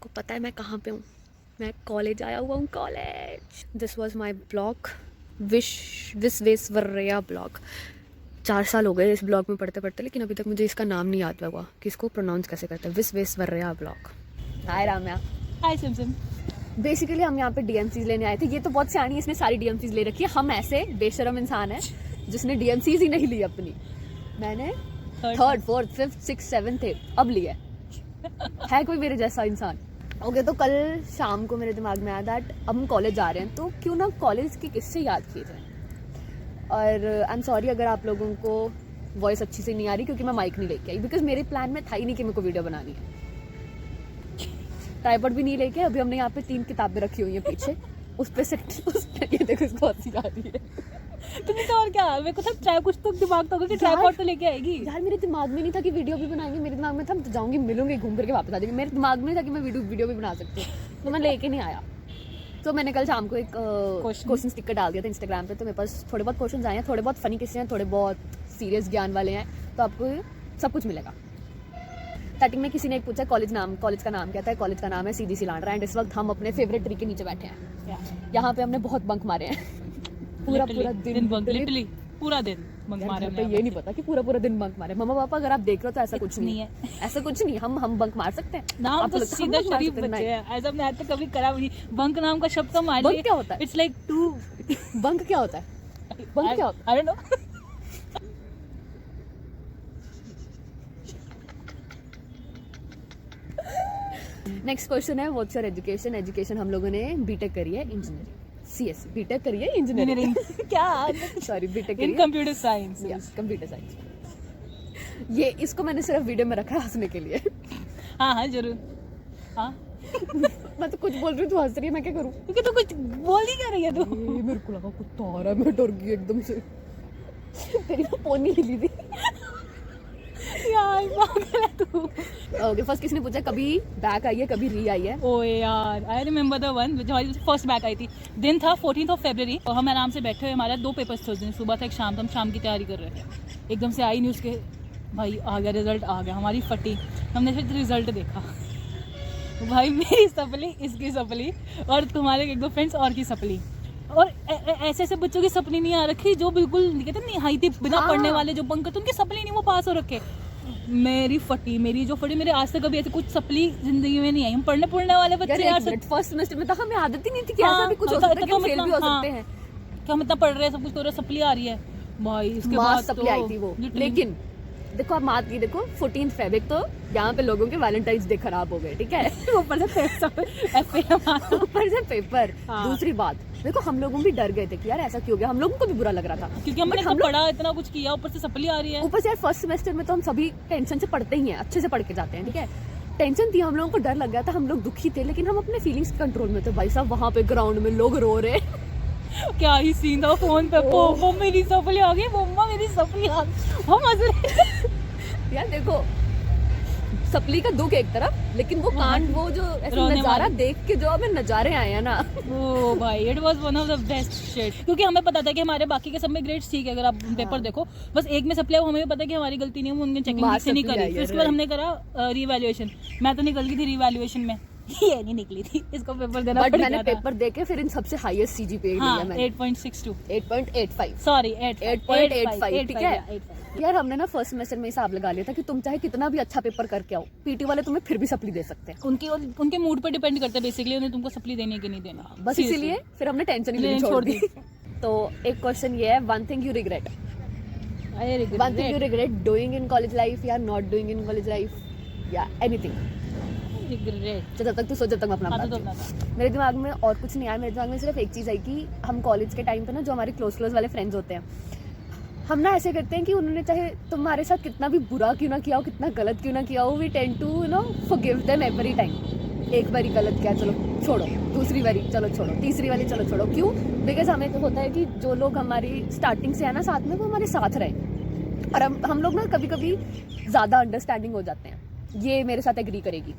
आपको पता है मैं कहाँ पे हूँ? मैं कॉलेज आया हुआ हूँ, college. This was my blog, Visvesvaraya blog. 4 साल हो गए इस ब्लॉग में पढ़ते पढ़ते, लेकिन अभी तक मुझे इसका नाम नहीं याद हुआ कि इसको प्रोनाउंस कैसे करते हैं। विश्वेश्वरैया ब्लॉग। हाय राम्या। हाय सिमसिम। बेसिकली हम यहाँ पे डीएमसीज लेने आए थे। ये तो बहुत सियानी है, इसने सारी डीएमसीज ले रखी है। हम ऐसे बेशरम इंसान है जिसने डीएमसीज ही नहीं ली अपनी। मैंने 3rd 4th 5th 6th 7th 8th अब लिया है कोई मेरे जैसा इंसान? ओके, तो कल शाम को मेरे दिमाग में आया दैट अब हम कॉलेज जा रहे हैं तो क्यों ना कॉलेज के किस्से याद किए जाए। और आई एम सॉरी अगर आप लोगों को वॉइस अच्छी से नहीं आ रही, क्योंकि मैं माइक नहीं लेके आई, बिकॉज मेरे प्लान में था ही नहीं कि मेरे को वीडियो बनानी है। ट्राइपॉड भी नहीं लेके अभी हमने यहाँ पे 3 किताबें रखी हुई हैं पीछे, उस पे से ये देखो इसको हंसी आ रही है। तुमने तो और क्या, मेरे को था ट्राई कुछ तो दिमाग तो कि ट्राइपॉड तो लेके आएगी। यार मेरे दिमाग में नहीं था कि वीडियो भी बनाएंगे, मेरे दिमाग में था तो जाऊंगी मिलूंगी घूम करके वापस आ जाऊंगी। मेरे दिमाग में नहीं था कि मैं वीडियो भी बना सकती हूँ, तो मैं लेके नहीं आया। तो मैंने कल शाम को एक क्वेश्चन स्टिकर डाल दिया था इंस्टाग्राम पे, तो मेरे पास थोड़े बहुत क्वेश्चन आए हैं, थोड़े बहुत फनी किस्से हैं, थोड़े बहुत सीरियस ज्ञान वाले हैं, तो आपको सब कुछ मिलेगा। स्टार्टिंग में किसी ने एक पूछा कॉलेज का नाम क्या था? कॉलेज का नाम है सीधी सी लांड्रा। एंड इस वक्त हम अपने फेवरेट ट्री के नीचे बैठे हैं। यहाँ पे हमने बहुत बंक मारे हैं। पूरा दिन बंक, लिटरली पूरा दिन बंक मारे हमने। ये नहीं पता कि पूरा दिन बंक मारे। मम्मा पापा अगर आप देख रहे हो तो ऐसा कुछ नहीं है, ऐसा कुछ नहीं। हम बंक मार सकते हैं ना, हम तो सीधा शरीफ बच्चे हैं। ऐसा मैं आज तक कभी करा भी नहीं। बंक नाम का शब्द तो मान लिया। बंक क्या होता है? इट्स लाइक टू बंक क्या होता है? बंक क्या होता है? I don't know. Next question है व्हाट्स योर एजुकेशन? एजुकेशन हम लोगों ने बीटेक करी है, इंजीनियरिंग। सीएस बीटेक करी है, इंजीनियरिंग क्या sorry BTech in computer science. Computer science. ये इसको मैंने सिर्फ वीडियो में रखा है हंसने के लिए। हाँ जरूर। हाँ मैं तो कुछ बोल रही हूँ, तू हंस रही है, मैं क्या करूँ? क्योंकि तू कुछ बोल ही क्या रही है तू। मेरे को लगा कुत्ता आ रहा है, मैं डर गई एकदम से। तेरी तो पोनी हिली थी यार पागल है तू। ओके, फर्स्ट किसने पूछा कभी बैक आई है, कभी री आई है? ओए यार, आई रिमेम्बर द वन जो हमारी फर्स्ट बैक आई थी। दिन था 14th of February और हम आराम से बैठे हुए, हमारा 2 पेपर्स थे उस दिन, सुबह था एक शाम था। हम शाम की तैयारी कर रहे थे, एकदम से आई न्यूज़ के भाई आ गया, रिजल्ट आ गया। हमारी फटी। हमने फिर रिजल्ट देखा, भाई मेरी सपली, इसकी सपली और तुम्हारे 1-2 फ्रेंड्स और की सपली। और ऐसे ऐसे बच्चों की सपनी नहीं आ रखी जो बिल्कुल कहते नहीं हाई थी, बिना पढ़ने वाले जो बंक करते उनकी सपली नहीं वो पास हो रखे। मेरी फटी, मेरी जो फटी, मेरे आज तक कभी ऐसे कुछ सपली जिंदगी में नहीं आई। हम पढ़ने वाले बच्चे यार फर्स्ट सेमेस्टर में तो हमें आदत ही नहीं थी कि ऐसा भी कुछ हो सकता है कि फेल भी हो सकते हैं। कि हम इतना पढ़ रहे हैं, सब कुछ तो सपली आ रही है भाई। इसके बाद सपली आई थी वो। लेकिन देखो आप मात की देखो 14th फेब, तो यहाँ पे लोगों के वैलेंटाइंस डे खराब हो गए, ठीक है। ऊपर से पेपर। दूसरी बात देखो, हम लोगों भी डर गए थे कि यार ऐसा क्यों हो गया, हम लोगों को भी बुरा लग रहा था क्योंकि हमने तो पढ़ा इतना कुछ किया, ऊपर से सपली आ रही है। ऊपर से यार फर्स्ट सेमेस्टर में तो हम सभी टेंशन से पढ़ते ही हैं, अच्छे से पढ़ के जाते हैं, ठीक है। टेंशन थी, हम लोगों को डर लग गया था, हम लोग दुखी थे, लेकिन हम अपने फीलिंग्स कंट्रोल में थे। भाई साहब वहाँ पे ग्राउंड में लोग रो रहे, क्या ही सीन था फोन पे। वो मेरी सपली आ गई, मम्मा मेरी सपली आ गई, हम हंस रहे। यार देखो सपली का दुख एक तरफ, लेकिन वो कांड, वो जो ऐसा नजारा देख के जो हमें नजारे आए हैं ना, ओ भाई it was one of the best shit. क्योंकि हमें पता था कि हमारे बाकी के सब में ग्रेड्स ठीक है, अगर आप पेपर देखो, बस एक में सप्लाई, हमें भी पता है कि हमारी गलती नहीं है, उनने चेकिंग से नहीं करी। फिर उसके बाद हमने करा रीवैल्यूएशन। मैं तो निकल गई थी रीवैल्यूएशन में, ये नहीं निकली थी, इसको पेपर देना पड़ गया था। मैंने पेपर देके फिर इन सबसे हाईएस्ट सीजीपीए लिया मैंने, 8.62 8.85 सॉरी 8.85, ठीक है। यार हमने ना फर्स्ट सेमेस्टर में हिसाब लगा लिया था कि तुम चाहे कितना भी अच्छा पेपर करके आओ, पीटी वाले तुम्हें फिर भी सप्ली दे सकते हैं। उनके मूड पर डिपेंड करता है बेसिकली, उन्हें तुमको सप्ली देने की नहीं देना, बस इसीलिए फिर हमने टेंशन ही लेनी छोड़ दी। तो एक क्वेश्चन ये है, one thing you regret doing in college life या not doing in college life, या एनीथिंग। जब तक तू सोच, जब तक मैं अपना मेरे दिमाग में और कुछ नहीं आया। मेरे दिमाग में सिर्फ एक चीज़ आई कि हम कॉलेज के टाइम पे ना जो हमारे क्लोज वाले फ्रेंड्स होते हैं, हम ना ऐसे करते हैं कि उन्होंने चाहे तुम्हारे साथ कितना भी बुरा क्यों ना किया हो, कितना गलत क्यों ना किया हो, we tend to forgive them every time. एक बारी गलत किया, चलो छोड़ो, दूसरी बारी चलो छोड़ो, तीसरी वाली चलो छोड़ो। क्यों? बिकॉज हमें तो होता है कि जो लोग हमारी स्टार्टिंग से है ना साथ में, वो हमारे साथ रहे। और हम लोग ना कभी कभी ज़्यादा अंडरस्टैंडिंग हो जाते हैं, ये मेरे साथ एग्री करेगी।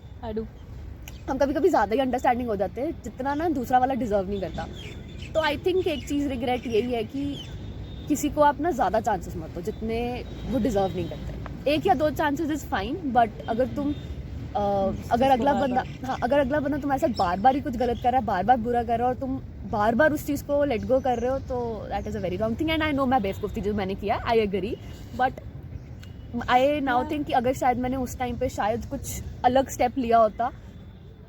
हम कभी कभी ज़्यादा ही अंडरस्टैंडिंग हो जाते हैं, जितना ना दूसरा वाला डिजर्व नहीं करता। तो आई थिंक एक चीज़ रिग्रेट यही है कि किसी को आप ना ज़्यादा चांसेस मत दो जितने वो डिजर्व नहीं करते। 1 या 2 चांसेस इज़ फाइन, बट अगर तुम अगर अगला बंदा अगर अगला बंदा तुम्हारे साथ बार बार ही कुछ गलत कर रहा है, बार बार बुरा कर रहा है और तुम बार बार उस चीज़ को लेट गो कर रहे हो, तो that is a very wrong thing. And I know मैं बेवकूफ़ थी जो मैंने किया, I agree, but I now think कि अगर शायद मैंने उस टाइम पे शायद कुछ अलग स्टेप लिया होता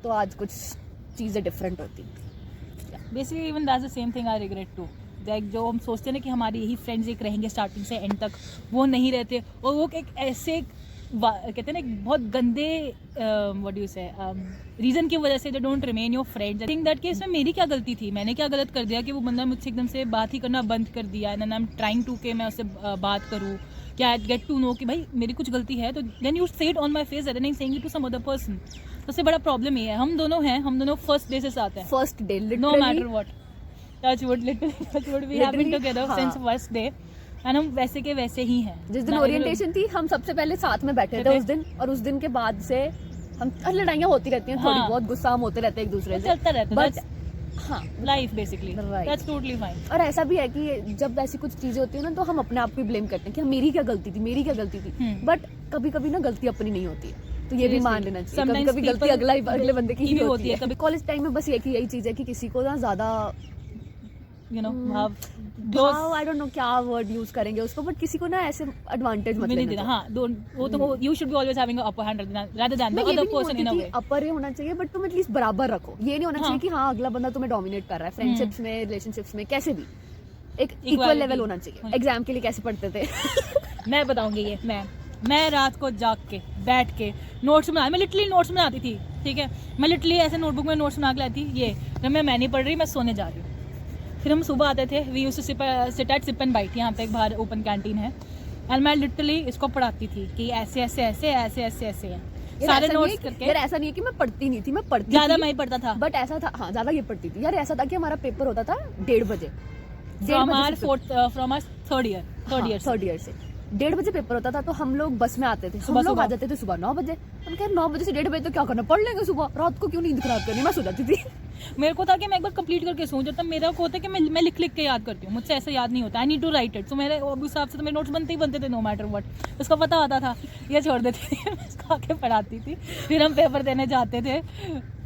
तो आज कुछ चीज़ें डिफरेंट होती। Basically even that's the same thing I regret too. Like जो हम सोचते हैं ना कि हमारे यही फ्रेंड्स एक रहेंगे स्टार्टिंग से एंड तक, वो नहीं रहते, और वो एक ऐसे कहते हैं ना एक बहुत गंदे व्हाट डू यू से रीज़न की वजह से they don't remain your friends. I think that कि इसमें मेरी क्या गलती थी, मैंने क्या गलत कर दिया कि वो बंदा मुझसे एकदम से बात ही करना बंद कर दिया, and I am trying to के मैं उससे बात करूँ, क्या गेट टू नो कि भाई मेरी कुछ गलती है, तो then you say it on my face and saying it to some other person. सबसे बड़ा प्रॉब्लम ये है, हम दोनों हैं, हम दोनों फर्स्ट डे से साथ हैं, first day no matter what, touch wood literally we have been together since first day, and हम वैसे के वैसे ही हैं। जिस दिन ओरिएंटेशन थी हम सबसे पहले साथ में बैठे थे उस दिन, और उस दिन के बाद से हम लड़ाइयाँ होती रहती हैं, थोड़ी बहुत गुस्सा हम होते रहते हैं एक दूसरे से, चलता रहता है, बट हाँ life basically, that's totally fine. और ऐसा भी है कि जब ऐसी कुछ चीजें होती है ना, तो हम अपने आप को ब्लेम करते हैं कि मेरी क्या गलती थी, मेरी क्या गलती थी, बट कभी कभी ना गलती अपनी नहीं होती है, तो ये भी मान लेना चाहिए। कभी कभी गलती अगले बंदे की ही होती है। कभी कॉलेज टाइम में बस यही चीज है कि किसी को ना ज्यादा you know I don't know क्या वर्ड यूज करेंगे उसको, बट किसी को ना ऐसे एडवांटेज मत लेना। हाँ, वो तो you should be always having a upper hand rather than the other person in a way. Upper ही होना चाहिए, बट तुम एटलीस्ट बराबर रखो। ये नहीं होना चाहिए कि हाँ अगला बंदा तुम्हें डोमिनेट कर रहा है, फ्रेंडशिप्स में, रिलेशनशिप्स में, कैसे भी एक इक्वल लेवल होना चाहिए। एग्जाम के लिए कैसे पढ़ते थे मैं बताऊंगी ये, मैं रात को जाग के बैठ के नोट्स बना, मैं लिटरली नोट्स बनाती थी, ठीक है, मैं लिटरली ऐसे नोटबुक में नोट्स बना के लाती, ये मैं नहीं पढ़ रही, मैं सोने जा रही हूँ। फिर हम सुबह आते थे, we used to sit at Sip and Bite, यहाँ पे एक बाहर ओपन कैंटीन है, एंड मैं लिटरली इसको पढ़ाती थी कि ऐसे ऐसे ऐसे ऐसे ऐसे ऐसे है, सारे नोट्स करके। यार ऐसा नहीं है कि मैं पढ़ती नहीं थी, मैं पढ़ती ज्यादा मैं ही पढ़ता था, बट ऐसा था, हाँ ज्यादा ये पढ़ती थी। यार ऐसा था कि हमारा पेपर होता था 1:30 बजे, फ्रॉम आवर थर्ड ईयर से 1:30 बजे पेपर होता था, तो हम लोग बस में आते थे, हम लोग आ जाते थे सुबह 9 बजे। हम कह 9 बजे से 1:30 बजे तो क्या करना, पढ़ लेंगे सुबह, रात को क्यों नींद खराब करनी, मैं सो जाती थी। मेरे को था कि मैं एक बार कंप्लीट करके सोऊं, जब तक मेरा को होता है कि मैं लिख के याद करती हूँ, मुझसे ऐसा याद नहीं होता, I need to write it. तो मेरे उस हिसाब से तो मेरे नोट्स बनते थे नो मैटर व्हाट, उसका पता आता था, ये छोड़ देती थी मैं उसको आके पढ़ाती थी, फिर हम पेपर देने जाते थे,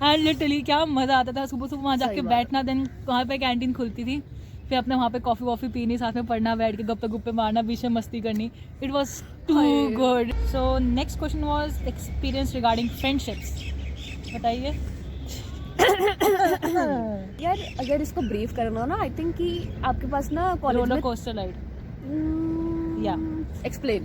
एंड लिटरली क्या मज़ा आता था सुबह सुबह वहाँ जाके बैठना, देन वहाँ पे कैंटीन खुलती थी, फिर अपने वहाँ पे कॉफ़ी वॉफ़ी पीनी, साथ में पढ़ना, बैठ के गप्पे गुप्पे मारना, बीच में मस्ती करनी, it was too good. So next question was experience regarding friendships, बताइए। यार अगर इसको ब्रीफ करना हो ना, आई थिंक कि आपके पास ना कॉलेज में रोलर कोस्टर राइड, या एक्सप्लेन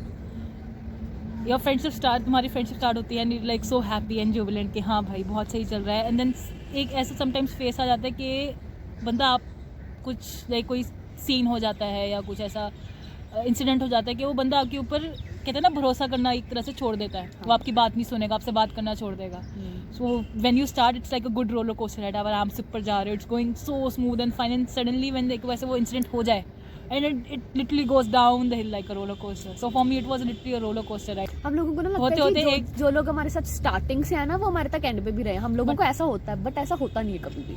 योर फ्रेंडशिप स्टार्ट, तुम्हारी फ्रेंडशिप स्टार्ट होती है and like so happy and Jubilant कि हाँ भाई बहुत सही चल रहा है, एंड देन एक ऐसा समटाइम्स फेस आ जाता है कि बंदा आप कुछ लाइक कोई सीन हो जाता है या कुछ ऐसा इंसिडेंट हो जाता है कि वो बंदा आपके ऊपर कहते हैं ना भरोसा करना एक तरह से छोड़ देता है, वो आपकी बात नहीं सुनेगा, आपसे बात करना छोड़ देगा। So when you start it's like a good roller coaster ride, आप आराम से ऊपर जा रहे हो, it's going so smooth and fine, and suddenly when एक वैसे वो इंसिडेंट हो जाए and it literally goes down the hill like a roller coaster. So for me it was literally a roller coaster ride. हम लोगों को ना लगता है कि जो लोग हमारे साथ स्टार्टिंग से है ना, वो हमारे तक एंड पे भी रहे, हम लोगों को ऐसा होता है, बट ऐसा होता नहीं है कभी भी।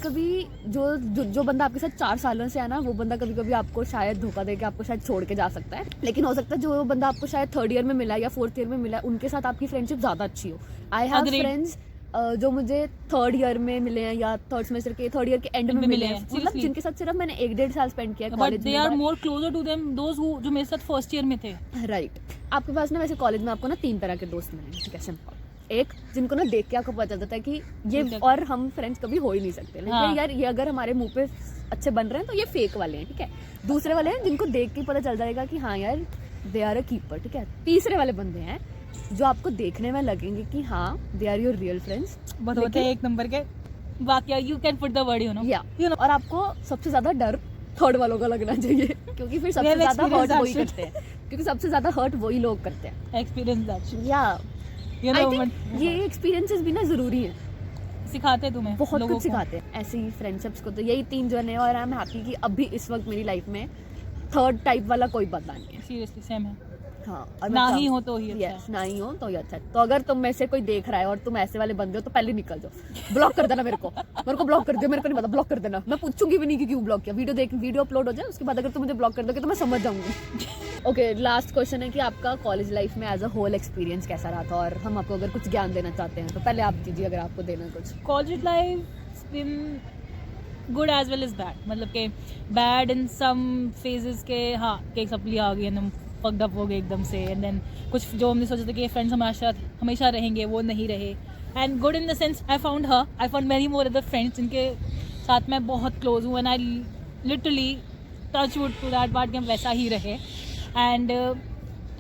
कभी जो बंदा आपके साथ 4 सालों से है ना, वो बंदा कभी कभी आपको शायद धोखा देके आपको शायद छोड़ के जा सकता है, लेकिन हो सकता है जो बंदा आपको शायद 3rd ईयर में मिला या 4th ईयर में मिला, उनके साथ आपकी फ्रेंडशिप ज्यादा अच्छी हो। आई हैव फ्रेंड्स जो मुझे 3rd ईयर में मिले हैं या 3rd सेमेस्टर के 3rd ईयर के एंड में मिले हैं, मतलब जिनके साथ सिर्फ मैंने 1-1.5 साल स्पेंड किया कॉलेज में, but they are more closer to them those who जो मेरे साथ 1st ईयर में थे। राइट। आपके पास ना वैसे कॉलेज में आपको ना 3 तरह के दोस्त मिले, ठीक है, सिंपल। एक जिनको ना देख के आपको पता चलता है कि ये और हम फ्रेंड्स कभी हो ही नहीं सकते, लेकिन यार ये अगर हमारे मुंह पे अच्छे बन रहे हैं तो ये फेक वाले हैं, ठीक है। दूसरे वाले हैं जिनको देख के पता चल जाएगा कि हाँ यार दे आर अ कीपर, ठीक है। तीसरे वाले बंदे हैं जो आपको देखने में लगेंगे कि हाँ they are your real friends, but होते हैं 1 नंबर के, बाकी you can put the word you know, और आपको सबसे ज्यादा डर 3rd वालों का लगना चाहिए, क्योंकि फिर सबसे ज्यादा हर्ट वही करते हैं, क्योंकि सबसे ज्यादा हर्ट वही लोग करते हैं। एक्सपीरियंस दैट, या ये एक्सपीरियंसेस भी ना जरूरी है, सिखाते हैं तुम्हें, बहुत कुछ सिखाते हैं ऐसी फ्रेंडशिप्स को। तो यही 3 जन है, और आई एम हैप्पी कि अभी इस वक्त मेरी लाइफ में 3rd टाइप वाला कोई बंदा नहीं है। सीरियसली सेम है। हाँ, और ना मैं ही चाहूँ- हो तो ही अच्छा Yes, ना ही हो तो ही अच्छा है। तो अगर तुम में से कोई देख रहा है और तुम ऐसे वाले बंदे हो तो पहले निकल जाओ, ब्लॉक कर देना मेरे को ब्लॉक कर दो, मेरे को नहीं पता, ब्लॉक कर देना, मैं पूछूंगी भी नहीं कि क्यों ब्लॉक किया, वीडियो अपलोड हो जाए उसके बाद अगर तुम मुझे ब्लॉक कर दोगे तो मैं समझ जाऊंगी। ओके, लास्ट क्वेश्चन है कि आपका कॉलेज लाइफ में एज अ होल एक्सपीरियंस कैसा रहा था, और हम आपको अगर कुछ ज्ञान देना चाहते हैं तो पहले आप दीजिए अगर आपको देना है कुछ। College life been good as well as bad, मतलब कि बैड इन सम फेजेस के, हाँ कि सप्ली आ गई एंड हम फक्ड अप हो गए एकदम से, एंड देन कुछ जो हमने सोचा था कि फ्रेंड्स हमारे साथ हमेशा रहेंगे वो नहीं रहे, and good in the sense I found many more other friends जिनके साथ मैं बहुत क्लोज हूँ, and I literally touch wood to that part कि हम वैसा ही रहे, एंड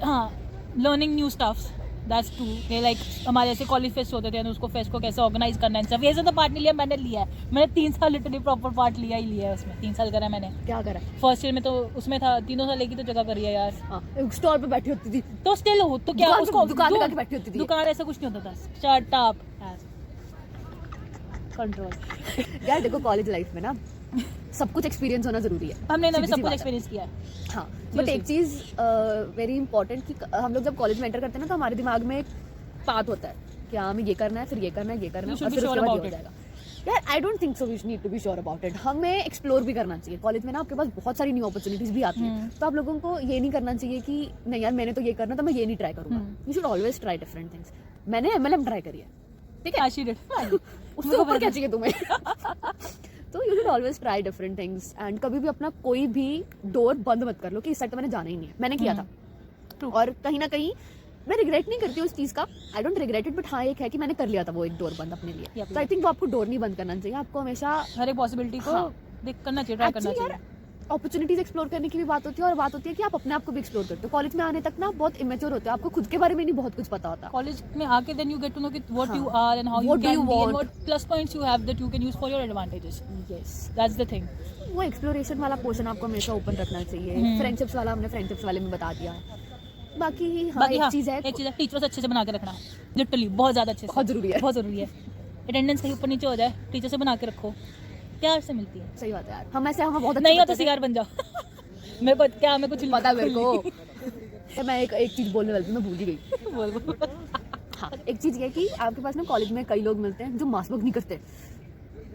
हाँ learning new stuffs that's too, like हमारे ऐसे कॉलेज फेस्ट होते थे और उसको फेस्ट को कैसे ऑर्गेनाइज करना है सब, ये सब तो पार्ट नहीं लिया, मैंने लिया है, मैंने 3 साल लिटरली प्रॉपर पार्ट लिया है उसमें, 3 साल करा मैंने। क्या करा? फर्स्ट ईयर में तो उसमें था, 3 साल लेके तो जगह करी है यार। हाँ, स्टॉल पे बैठी होती थी तो स्टिल हो तो क्या उसको दुकान लगा के बैठी होती थी। दुकान ऐसा कुछ नहीं होता था, शट अप कंट्रोल। यार देखो कॉलेज लाइफ में ना सब कुछ एक्सपीरियंस होना जरूरी है, हमने सीधी सी सब कुछ बात है। एक्सपीरियंस किया है। हाँ, बट एक चीज़ वेरी इंपॉर्टेंट कि हम लोग जब कॉलेज में एंटर करते हैं ना तो हमारे दिमाग में एक पाथ होता है कि हाँ हमें ये करना है, फिर ये करना है, ये करना है, You और should फिर be उसके sure बाद ये about हो जाएगा। यार I don't think so we need to be sure about it, हमें एक्सप्लोर भी करना चाहिए। कॉलेज में ना आपके पास बहुत सारी न्यू अपॉर्चुनिटीज भी आती हैं, तो आप लोगों को ये नहीं करना चाहिए कि नहीं यार मैंने तो ये करना तो मैं ये नहीं ट्राई करूंगा। You should always try different things. मैंने MLM ट्राई करी है, ठीक है, आशी did। उससे ऊपर क्या चाहिए तुम्हें? तो you should always try different things, and कभी भी अपना कोई भी डोर बंद मत कर लो कि इस साइड तो मैंने जाना ही नहीं है। मैंने किया था, True। और कहीं ना कहीं मैं रिग्रेट नहीं करती उस चीज़ का, I don't regret it, but हाँ एक है कि मैंने कर लिया था वो एक डोर बंद अपने लिए। Yeah, तो आई थिंक वो आपको डोर नहीं बंद करना चाहिए, आपको हमेशा हर एक पॉसिबिलिटी को हाँ। देख करना चाहिए, ट्राई करना एक्चुअली चाहिए। यार अपॉर्चुनिटीज एक्सप्लोर करने की भी बात होती है, और बात होती है कि आप अपने आप को भी एक्सप्लोर करते हो। कॉलेज में आने तक ना बहुत इमेच्योर होते हो, आपको खुद के बारे में नहीं बहुत कुछ पता होता। कॉलेज में आके then you get to know कि व्हाट हाँ। You are and how you What do can you be and want? What plus points you have that you can use for your advantages, yes, that's the thing. वो exploration वाला portion आपको हमेशा open रखना चाहिए। Friendships वाला हमने friendships वाले में बता दिया। बाकी हाँ बाकी एक चीज़ है, टीचर्स अच्छे से बना के रखना, लिटरली बहुत ज्यादा अच्छे से, बहुत जरूरी है। बहुत जरूरी है। अटेंडेंस कहीं ऊपर नीचे हो जाए, टीचर से बना के रखो, प्यार से मिलती है। सही बात है यार, हम ऐसे हम बहुत नहीं हो तो बच्चे थे। सीआर बन जाओ। मेरे को क्या, मैं कुछ पता है मेरे को। तो मैं एक चीज़ बोलने वाली थी, मैं भूल ही गई। बोल बोल। हाँ, एक चीज़ ये है कि आपके पास ना कॉलेज में कई लोग मिलते हैं जो मास बंक नहीं करते,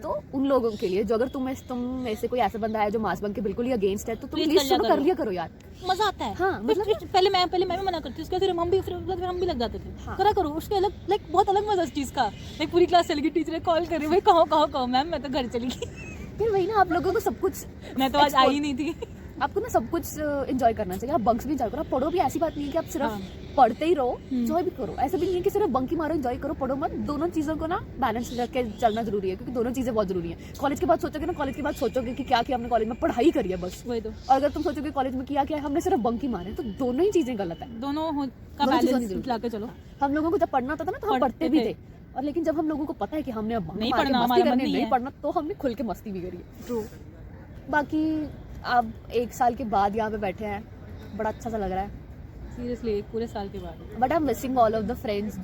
तो उन लोगों के लिए जो अगर तुम में से कोई ऐसा बंदा है जो मास बंक के बिल्कुल ही अगेंस्ट है, तो तुम Please प्लीज कर लिया शुरू कर करो। लिया करो यार। मजा आता है। हाँ, मतलब पहले मैं भी मना करती थी, उसके फिर हम भी लग जाते थे। हाँ। करा करो, उसके अलग लाइक बहुत अलग मजा इस चीज का। लाइक पूरी क्लास चली गई, टीचर ने कॉल करी, भाई कहो मैम मैं तो घर चली गई। फिर वही ना, आप लोगों को सब कुछ मैं तो आज आई ही नहीं थी। आपको ना सब कुछ एंजॉय करना चाहिए। आप बंक्स भी एंजॉय करो, आप पढ़ो भी। ऐसी बात नहीं है कि आप सिर्फ हाँ। पढ़ते ही रहो, एंजॉय भी करो। ऐसा भी नहीं है कि सिर्फ बंक ही मारो, एंजॉय करो, पढ़ो मत। दोनों चीज़ों को ना बैलेंस रख के चलना जरूरी है, क्योंकि दोनों चीज़ें बहुत जरूरी हैं। कॉलेज के बाद सोचोगे ना, कॉलेज के बाद सोचोगे कि क्या किया हमने कॉलेज में, पढ़ाई करी है बस। वही तो, और अगर तुम सोचोगे कॉलेज में किया क्या, हमने सिर्फ बंक ही मारे, तो दोनों ही चीज़ें गलत है। दोनों का दोनों चीज़ों की बैलेंस जरूरत ला के चलो। हम लोगों को जब पढ़ना होता था ना तो हम पढ़ते पढ़ते भी थे। थे, और लेकिन जब हम लोगों को पता है कि हमने अब बंक नहीं मार के पढ़ना, मस्ती हमारा मन करनी, नहीं नहीं है। पढ़ना, तो हमने खुल के मस्ती भी करी है। ट्रू। बाकी अब 1 साल के बाद यहाँ पे बैठे हैं, बड़ा अच्छा सा लग रहा है। सीरियसली एक पूरे साल के बाद, but I am missing all of the friends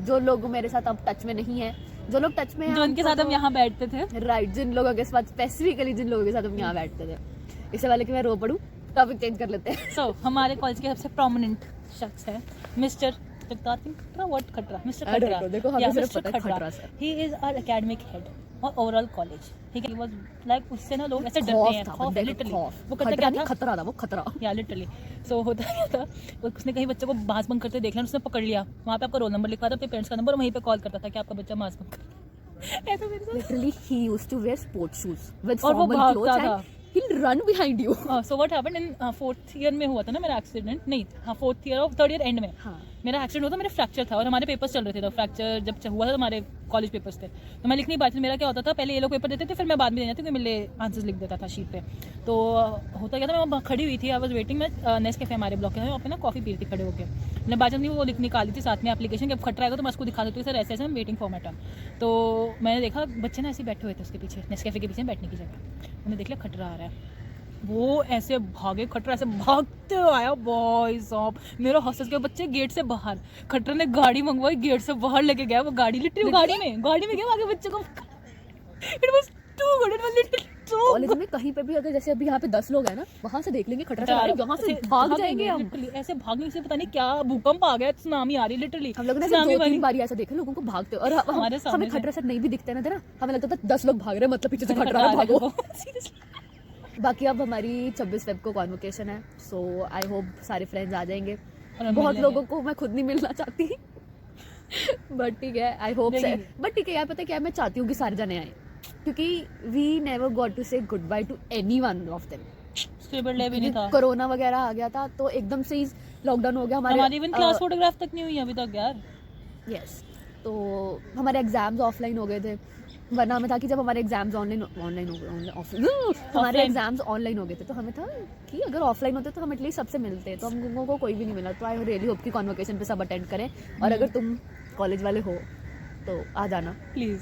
जो लोग मेरे साथ अब टच में नहीं है, जो लोग टच में हैं जो उनके साथ हम यहाँ बैठते थे। राइट, जिन लोगों के साथ स्पेसिफिकली जिन लोगों के साथ हम यहाँ बैठते थे। इससे वाले कि मैं रो पड़ूँ, टॉपिक चेंज कर लेते हैं। सो हमारे कॉलेज के सबसे प्रोमिनेंट शख्स है mister Jagtar Singh Khatra. Mister I don't Khatra, know, देखो, हमें सिर्फ पता है Khatra sir. He is our academic head और ओवरऑल कॉलेज, ठीक है। वाज लाइक उससे ना लोग ऐसे डरते खौफ हैं, था खौफ बंदे को, लिटरली। खौफ। वो करता खतरा क्या नहीं, था, खतरा था वो, खतरा। या लिटरली। सो होता क्या था, उसने कहीं बच्चे को मास बंक करते देख लिया, उसने पकड़ लिया, वहाँ पे आपका रोल नंबर लिखा था, अपने पेरेंट्स का नंबर, वहीं पे कॉल करता था कि आपका बच्चा मास बंक कर। ऐसा मेरे साथ। Literally he used to wear sports shoes with और वो फॉर्मल क्लोथ्स भागता and he will run behind you. So what happened in 4th year में हुआ था ना मेरा एक्सीडेंट, नहीं हाँ 4th ईयर और 3rd ईयर एंड में हाँ, मेरा एक्सीडेंट हुआ था, मेरा फ्रैक्चर था और हमारे पेपर्स चल रहे थे। तो फ्रैक्चर जब हुआ था तो हमारे कॉलेज पेपर्स थे, तो मैं लिख नहीं पाती थी। मेरा क्या होता था, पहले ये लोग पेपर देते थे, फिर मैं बाद में देना था, क्योंकि मैं आंसर्स लिख देता था शीट पे। तो होता क्या था, मैं वहाँ खड़ी हुई थी, आई वाज वेटिंग। मैं नेस कैफे हमारे ब्लॉक के वहाँ पे ना कॉफ़ी पी रही थी खड़े होकर। मैंने बाद में वो निकाली थी साथ में एप्लीकेशन, जब खतरा आएगा तो मैं उसको दिखा देती हूँ, सर ऐसे ऐसे वेटिंग फॉर्मेट है। तो मैंने देखा बच्चे ना ऐसे बैठे हुए थे उसके पीछे, नेस कैफे के पीछे बैठने की जगह। मैंने देख लिया खतरा आ रहा है, वो ऐसे भागे, खटरा ऐसे भागते आया, बॉय साहब मेरा हॉस्टल के बच्चे गेट से बाहर, खटरा ने गाड़ी मंगवाई, गेट से बाहर लेके गया वो गाड़ी, लिटरली गाड़ी में गया आगे बच्चे को। It was too good, it was literally college में कहीं पे भी अगर जैसे अभी यहाँ पे 10 लोग हैं ना, वहाँ से देख लेंगे खतरा से यहाँ से भाग जाएंगे हम। Literally, ऐसे भागने से पता नहीं क्या भूकंप आ गया, सुनामी आ रही लिटरली। हम लोगों ने ऐसे 2-3 बार ऐसा देखा लोगों को भागते, और हमारे सामने हमें खतरा से नहीं भी दिखते ना, हमें लगता था 10 लोग भाग रहे हैं मतलब पीछे से खतरा है, भागो। बाकी अब हमारी 26 फेब को कॉन्वोकेशन है, सो आई होप सारे फ्रेंड्स आ जाएंगे। बहुत लोगों को मैं खुद नहीं मिलना चाहती बट ठीक है, आई होप। बट ठीक है यार, पता है क्या, मैं चाहती हूँ कि सारे जने आए, क्योंकि वी नेवर गॉट टू से good by two any one of them. Stable day भी नहीं था, कोरोना वगैरह आ गया था, तो एकदम से लॉकडाउन हो गया। हमारी इवन क्लास फोटोग्राफ तक नहीं हुई अभी तक यार। यस, तो हमारे एग्जाम्स ऑफलाइन हो गए थे, वरना हमें था कि जब हमारे एग्जाम्स ऑनलाइन हो गए, हमारे एग्जाम्स ऑनलाइन हो गए थे, तो हमें था कि अगर ऑफलाइन होते तो हम एटलीस्ट सबसे मिलते, तो हम लोगों को कोई भी नहीं मिला। तो आई रियली होप कि कॉन्वोकेशन पे सब अटेंड करें, और अगर तुम कॉलेज वाले हो तो आ जाना प्लीज,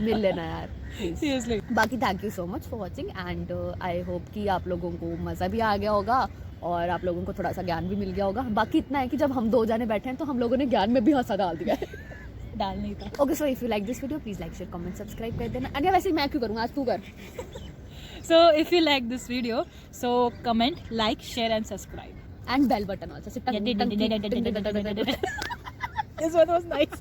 मिल लेना यार प्लीज। सीरियसली। बाकी thank you so much for watching, and I hope कि आप लोगों को मज़ा भी आ गया होगा और आप लोगों को थोड़ा सा ज्ञान भी मिल गया होगा। बाकी इतना है कि जब हम 2 जाने बैठे हैं तो हम लोगों ने ज्ञान में भी हंसा डाल दिया है। डाल नहीं था। Okay, so if you like this video please like share comment subscribe कर देना। अगर वैसे मैं क्यों करूँगा, आज तू कर। So if you like this video, so comment, like, share and subscribe. And bell button also. So This one was nice.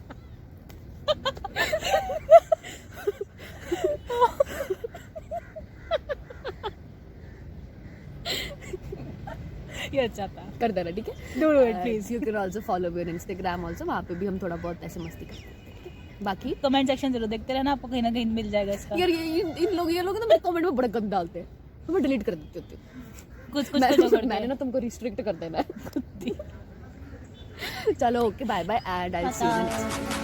ये अच्छा था, कर देना, ठीक है। do it please. You can also follow me on Instagram also, वहाँ पे भी हम थोड़ा बहुत ऐसे मस्ती करते हैं। बाकी कमेंट सेक्शन जरूर देखते रहना, आपको कहीं ना कहीं मिल जाएगा इसका। यार ये लोग ना मेरे कमेंट में बड़े गंद डालते हैं, तो मैं डिलीट कर देती होती हूँ। कुछ मैंने ना तुमको रिस्ट्रिक्ट कर देना है। चलो okay, bye bye, and I will see you next.